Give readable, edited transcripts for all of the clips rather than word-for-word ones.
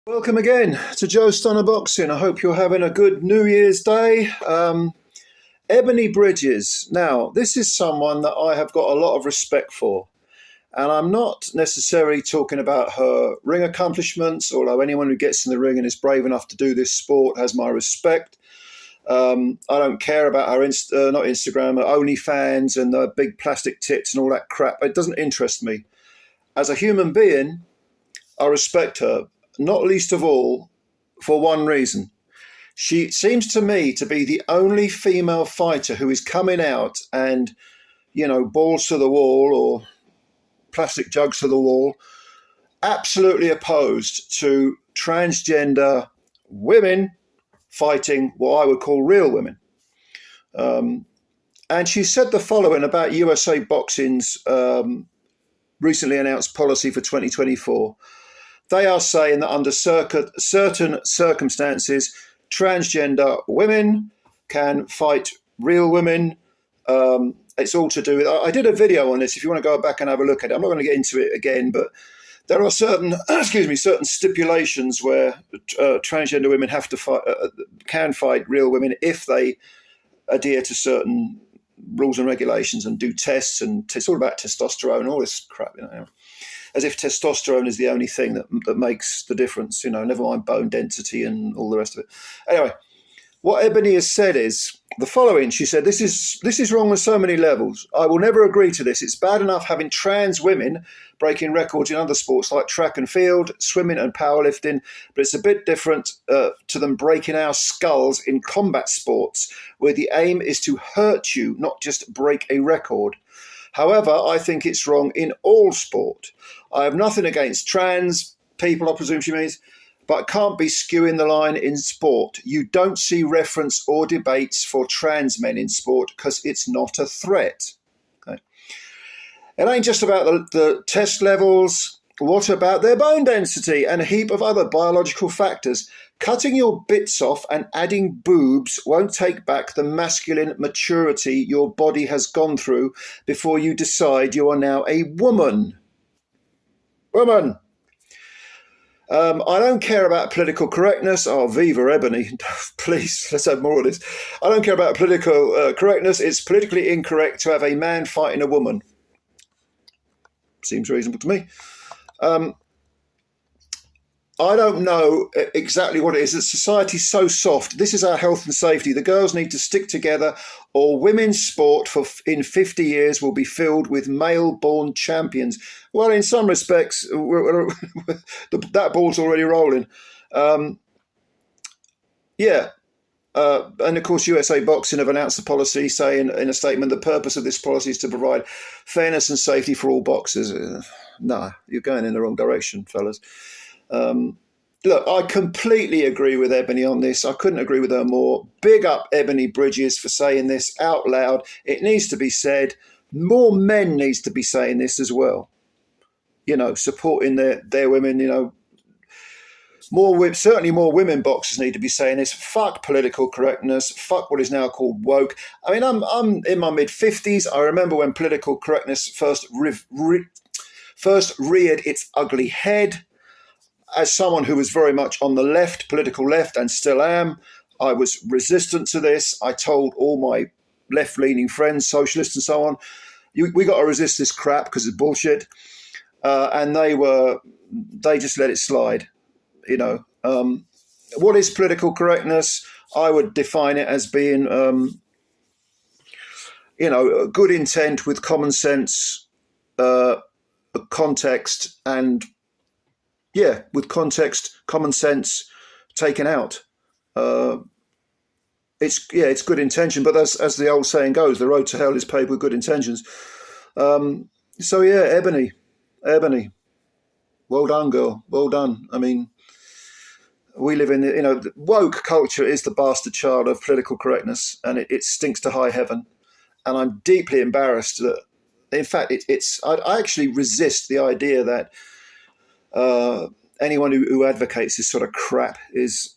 Welcome again to Joe Stunner Boxing. I hope you're having a good New Year's Day. Ebanie Bridges. Now, this is someone that I have got a lot of respect for. And I'm not necessarily talking about her ring accomplishments, although anyone who gets in the ring and is brave enough to do this sport has my respect. I don't care about her, not Instagram, her OnlyFans and the big plastic tits and all that crap. It doesn't interest me. As a human being, I respect her, not least of all for one reason. She seems to me to be the only female fighter who is coming out and, balls to the wall or plastic jugs to the wall, absolutely opposed to transgender women fighting what I would call real women. And she said the following about USA Boxing's recently announced policy for 2024. They are saying that under certain circumstances, transgender women can fight real women. It's all to do with, I did a video on this if you want to go back and have a look at it. I'm not going to get into it again, but there are certain stipulations where transgender women have to fight, can fight real women if they adhere to certain rules and regulations and do tests. And it's all about testosterone and all this crap, as if testosterone is the only thing that makes the difference, never mind bone density and all the rest of it. Anyway, what Ebanie has said is the following. She said, this is wrong on so many levels. I will never agree to this. It's bad enough having trans women breaking records in other sports like track and field, swimming and powerlifting, but it's a bit different to them breaking our skulls in combat sports where the aim is to hurt you, not just break a record. However, I think it's wrong in all sport. I have nothing against trans people, I presume she means, but can't be skewing the line in sport. You don't see reference or debates for trans men in sport because it's not a threat. Okay. It ain't just about the test levels. What about their bone density and a heap of other biological factors? Cutting your bits off and adding boobs won't take back the masculine maturity your body has gone through before you decide you are now a woman. Woman! I don't care about political correctness. Oh, VIVA Ebanie. Please, let's have more of this. I don't care about political correctness. It's politically incorrect to have a man fighting a woman. Seems reasonable to me. I don't know exactly what it is. That society's so soft. This is our health and safety. The girls need to stick together or women's sport in 50 years will be filled with male-born champions. Well, in some respects, that ball's already rolling. And of course, USA Boxing have announced the policy, saying in a statement, the purpose of this policy is to provide fairness and safety for all boxers. No, you're going in the wrong direction, fellas. Look, I completely agree with Ebanie on this. I couldn't agree with her more. Big up Ebanie Bridges for saying this out loud. It needs to be said. More men needs to be saying this as well. Supporting their women, certainly more women boxers need to be saying this. Fuck political correctness. Fuck what is now called woke. I mean, I'm in my mid-50s. I remember when political correctness first reared its ugly head. As someone who was very much on the left, political left, and still am, I was resistant to this. I told all my left-leaning friends, socialists and so on, we got to resist this crap because it's bullshit. And they just let it slide. What is political correctness? I would define it as being, good intent with common sense, context, and with context, common sense taken out. It's good intention, but as the old saying goes, the road to hell is paved with good intentions. Ebanie, well done, girl, well done. I mean, we live in the woke culture is the bastard child of political correctness, and it stinks to high heaven. And I'm deeply embarrassed that, in fact, I actually resist the idea that anyone who advocates this sort of crap is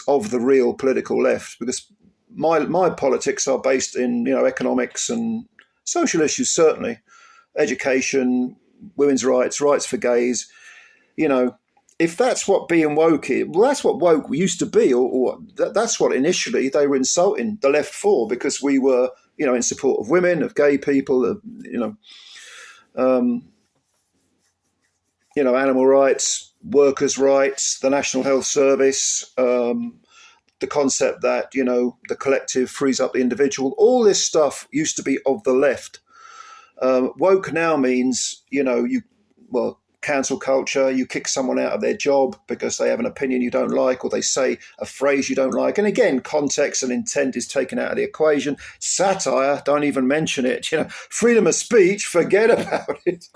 of the real political left, because my politics are based in economics and social issues, certainly education, women's rights, rights for gays. if that's what being woke is, well, that's what woke used to be, or that's what initially they were insulting the left for, because we were, in support of women, of gay people, of, animal rights, workers' rights, the National Health Service, the concept that, the collective frees up the individual. All this stuff used to be of the left. Woke now means, cancel culture. You kick someone out of their job because they have an opinion you don't like, or they say a phrase you don't like. And again, context and intent is taken out of the equation. Satire, don't even mention it. Freedom of speech, forget about it.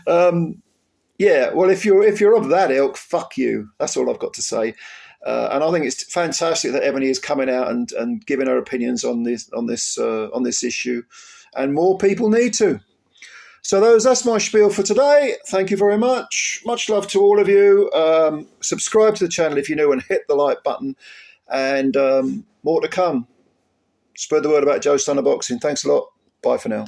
Well, if you're of that ilk, fuck you. That's all I've got to say. And I think it's fantastic that Ebanie is coming out and giving her opinions on this issue, and more people need to. So that's my spiel for today. Thank you very much. Much love to all of you. Subscribe to the channel if you're new and hit the like button. And more to come. Spread the word about Joe Stunner Boxing. Thanks a lot. Bye for now.